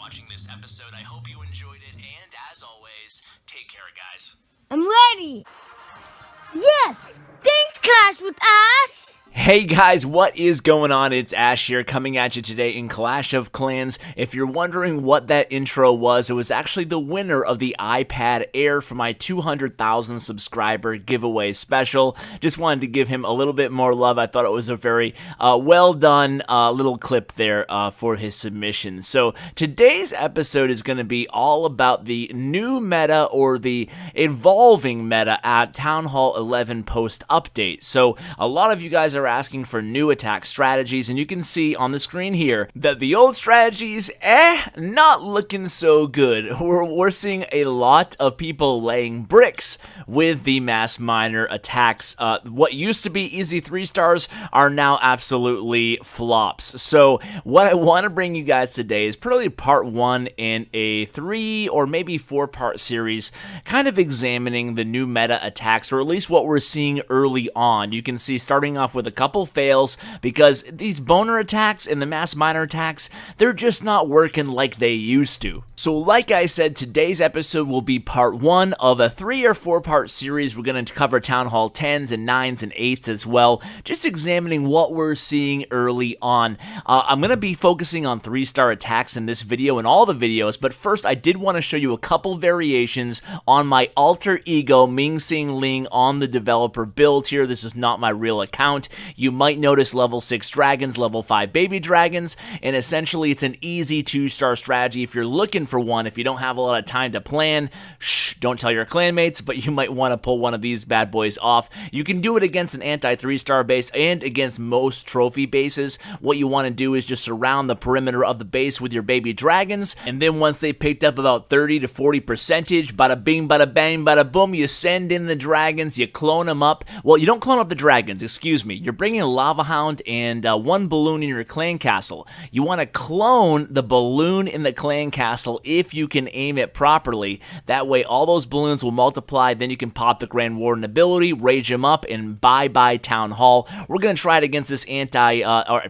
watching this episode. I hope you enjoyed it, and as always, take care, guys. I'm ready. Yes, thanks, Clash with Ash. Hey guys, what is going on? It's Ash here coming at you today in Clash of Clans. If you're wondering what that intro was, it was actually the winner of the iPad Air for my 200,000 subscriber giveaway special. Just wanted to give him a little bit more love. I thought it was a very well done little clip there for his submission. So today's episode is going to be all about the new meta or the evolving meta at Town Hall 11 post update. So a lot of you guys are asking for new attack strategies, and you can see on the screen here that the old strategies, not looking so good. We're seeing a lot of people laying bricks with the mass miner attacks. What used to be easy 3-stars are now absolutely flops. So what I want to bring you guys today is probably part 1 in a 3 or maybe 4-part series, kind of examining the new meta attacks, or at least what we're seeing early on. You can see starting off with a couple fails because these boner attacks and the mass miner attacks, they're just not working like they used to. So like I said, today's episode will be part 1 of a 3 or 4-part series. We're going to cover Town Hall 10s and 9s and 8s as well, just examining what we're seeing early on. I'm going to be focusing on 3-star attacks in this video and all the videos, but first I did want to show you a couple variations on my alter ego Ming Sing Ling on the developer build here. This is not my real account. You might notice level 6 dragons, level 5 baby dragons, and essentially it's an easy 2-star strategy if you're looking for one. If you don't have a lot of time to plan, don't tell your clanmates, but you might want to pull one of these bad boys off. You can do it against an anti-3-star base and against most trophy bases. What you want to do is just surround the perimeter of the base with your baby dragons, and then once they picked up about 30 to 40 percentage, bada bing, bada bang, bada boom, you send in the dragons, you clone them up. Well, you don't clone up the dragons, excuse me. You're bringing a lava hound and one balloon in your clan castle. You want to clone the balloon in the clan castle if you can aim it properly. That way all those balloons will multiply, then you can pop the Grand Warden ability, rage him up, and bye-bye Town Hall. We're going to try it against this anti-2,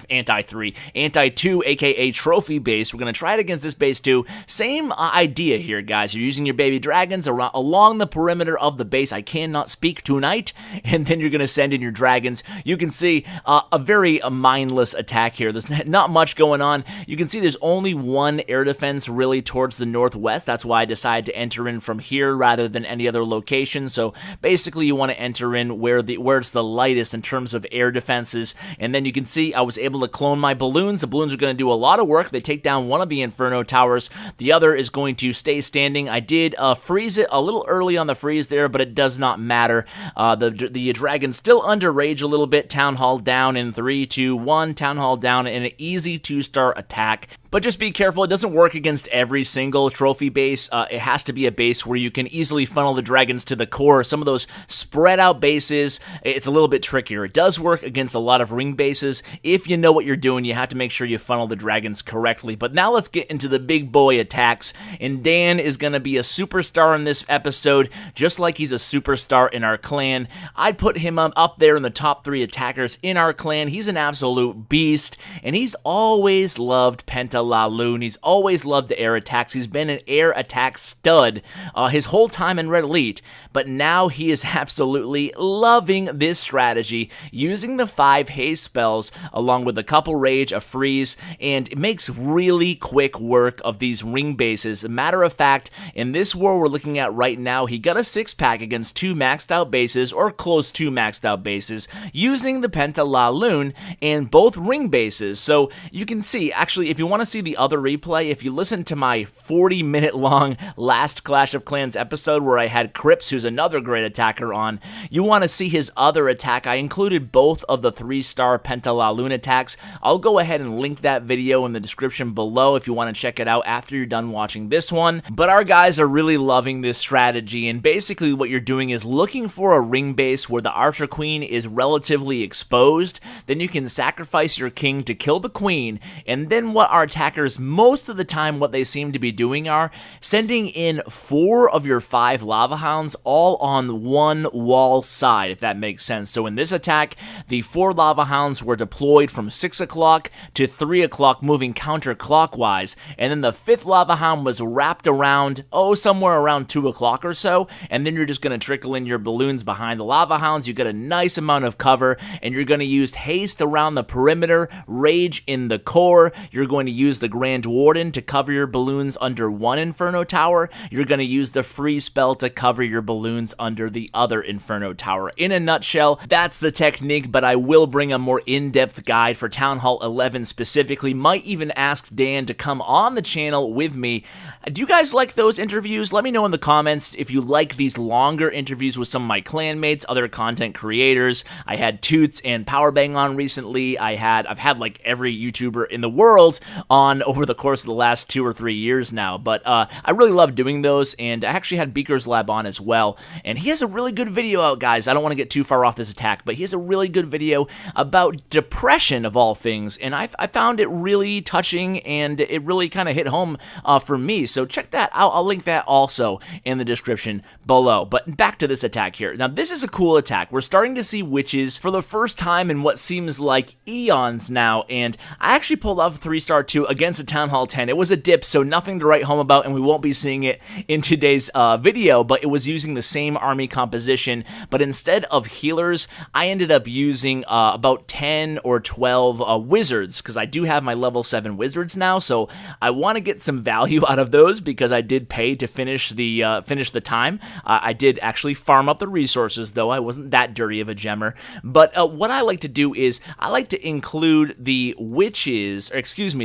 aka trophy base. We're going to try it against this base too. Same idea here, guys. You're using your baby dragons along the perimeter of the base. I cannot speak tonight. And then you're going to send in your dragons. You can see a very mindless attack here. There's not much going on. You can see there's only one air defense really towards the northwest. That's why I decided to enter in from here rather than any other location. So basically you want to enter in where it's the lightest in terms of air defenses. And then you can see I was able to clone my balloons. The balloons are going to do a lot of work. They take down one of the Inferno towers. The other is going to stay standing. I did freeze it a little early on the freeze there, but it does not matter. The dragon's still under rage a little bit. Town Hall down in 3, 2, 1. Town Hall down in an easy 2-star attack. But just be careful, it doesn't work against every single trophy base. It has to be a base where you can easily funnel the dragons to the core. Some of those spread out bases, it's a little bit trickier. It does work against a lot of ring bases. If you know what you're doing, you have to make sure you funnel the dragons correctly. But now let's get into the big boy attacks. And Dan is going to be a superstar in this episode, just like he's a superstar in our clan. I'd put him up there in the top 3 attackers in our clan. He's an absolute beast, and he's always loved LaLoon. He's always loved the air attacks. He's been an air attack stud his whole time in Red Elite, but now he is absolutely loving this strategy, using the 5 haste spells along with a couple rage, a freeze, and it makes really quick work of these ring bases. A matter of fact, in this war we're looking at right now, he got a 6-pack against 2 maxed out bases or close to maxed out bases using the LaLoon and both ring bases. So you can see, actually, if you want to see the other replay, if you listen to my 40-minute long last Clash of Clans episode where I had Crips, who's another great attacker, on, you want to see his other attack. I included both of the 3-star LaLoon attacks. I'll go ahead and link that video in the description below if you want to check it out after you're done watching this one. But our guys are really loving this strategy, and basically what you're doing is looking for a ring base where the Archer Queen is relatively exposed. Then you can sacrifice your king to kill the queen, and then what our attackers, most of the time what they seem to be doing are sending in 4 of your 5 lava hounds all on one wall side, if that makes sense. So in this attack, the 4 lava hounds were deployed from 6 o'clock to 3 o'clock, moving counterclockwise, and then the 5th lava hound was wrapped around, somewhere around 2 o'clock or so, and then you're just going to trickle in your balloons behind the lava hounds. You get a nice amount of cover, and you're going to use haste around the perimeter, rage in the core. You're going to use the Grand Warden to cover your balloons under one Inferno Tower. You're going to use the freeze spell to cover your balloons under the other Inferno Tower. In a nutshell, that's the technique, but I will bring a more in-depth guide for Town Hall 11 specifically. Might even ask Dan to come on the channel with me. Do you guys like those interviews? Let me know in the comments if you like these longer interviews with some of my clanmates, other content creators. I had Tutes and Powerbang on recently. I've had like every YouTuber in the world on over the course of the last 2 or 3 years now, but I really love doing those, and I actually had Beaker's Lab on as well, and he has a really good video out, guys. I don't want to get too far off this attack, but he has a really good video about depression of all things, and I found it really touching, and it really kind of hit home for me, so check that out. I'll link that also in the description below. But back to this attack here. Now, this is a cool attack. We're starting to see witches for the first time in what seems like eons now, and I actually pulled off a 3-star 2 against a Town Hall 10. It was a dip, so nothing to write home about, and we won't be seeing it in today's video, but it was using the same army composition, but instead of healers, I ended up using about 10 or 12 wizards, because I do have my level 7 wizards now, so I want to get some value out of those, because I did pay to finish the time. I did actually farm up the resources, though. I wasn't that dirty of a gemmer, but what I like to do is I like to include the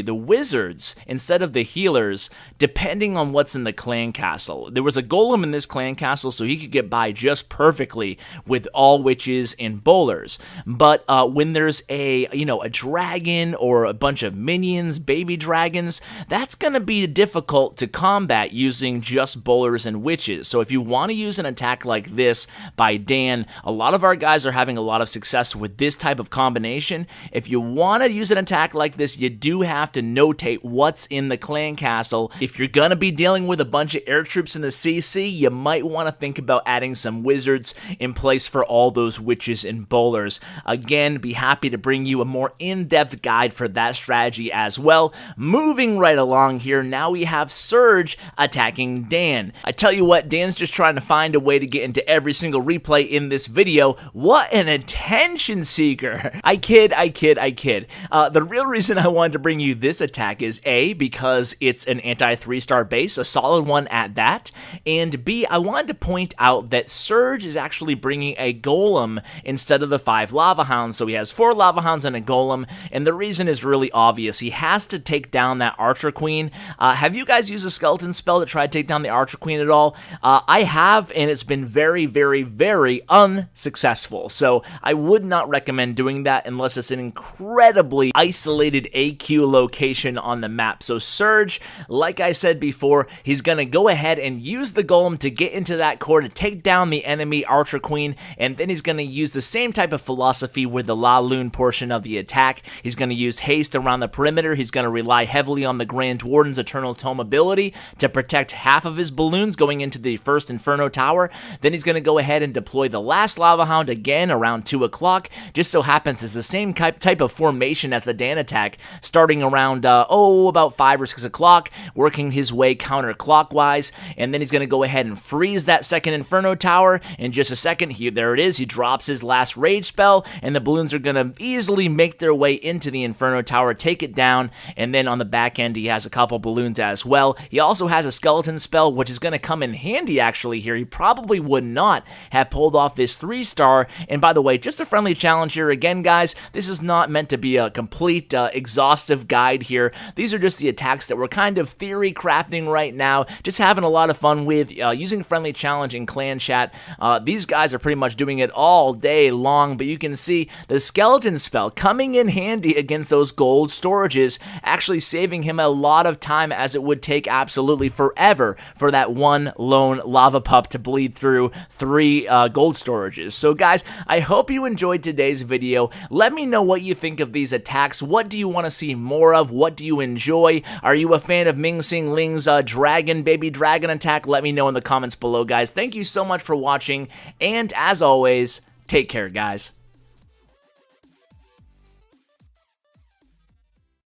the wizards instead of the healers, depending on what's in the clan castle. There was a golem in this clan castle, so he could get by just perfectly with all witches and bowlers. But when there's a dragon or a bunch of minions, baby dragons, that's gonna be difficult to combat using just bowlers and witches. So if you want to use an attack like this by Dan, a lot of our guys are having a lot of success with this type of combination. If you want to use an attack like this, you do have to notate what's in the clan castle. If you're gonna be dealing with a bunch of air troops in the CC, you might want to think about adding some wizards in place for all those witches and bowlers. Again, be happy to bring you a more in-depth guide for that strategy as well. Moving right along here, now we have Surge attacking Dan. I tell you what, Dan's just trying to find a way to get into every single replay in this video. What an attention seeker. I kid. The real reason I wanted to bring you this attack is A, because it's an anti-3-star base, a solid one at that, and B, I wanted to point out that Surge is actually bringing a golem instead of the 5 lava hounds, so he has 4 lava hounds and a golem, and the reason is really obvious. He has to take down that Archer Queen. Have you guys used a skeleton spell to try to take down the Archer Queen at all? I have, and it's been very, very, very unsuccessful, so I would not recommend doing that unless it's an incredibly isolated AQ location on the map. So Surge, like I said before, he's going to go ahead and use the golem to get into that core to take down the enemy Archer Queen, and then he's going to use the same type of philosophy with the LaLoon portion of the attack. He's going to use haste around the perimeter. He's going to rely heavily on the Grand Warden's Eternal Tome ability to protect half of his balloons going into the first Inferno Tower. Then he's going to go ahead and deploy the last Lava Hound again around 2 o'clock. Just so happens it's the same type of formation as the Dan attack, starting around, about 5 or 6 o'clock, working his way counterclockwise, and then he's going to go ahead and freeze that second Inferno Tower. In just a second, there it is. He drops his last rage spell, and the balloons are going to easily make their way into the Inferno Tower, take it down, and then on the back end, he has a couple balloons as well. He also has a skeleton spell, which is going to come in handy actually here. He probably would not have pulled off this 3-star, and by the way, just a friendly challenge here again, guys. This is not meant to be a complete exhaustive guide here. These are just the attacks that we're kind of theory crafting right now, just having a lot of fun with, using friendly challenge in clan chat. These guys are pretty much doing it all day long, but you can see the skeleton spell coming in handy against those gold storages, actually saving him a lot of time, as it would take absolutely forever for that one lone lava pup to bleed through 3 gold storages. So guys, I hope you enjoyed today's video. Let me know what you think of these attacks. What do you want to see more of? What What do you enjoy? Are you a fan of Ming Sing Ling's baby dragon attack? Let me know in the comments below, guys. Thank you so much for watching, and as always, take care, guys.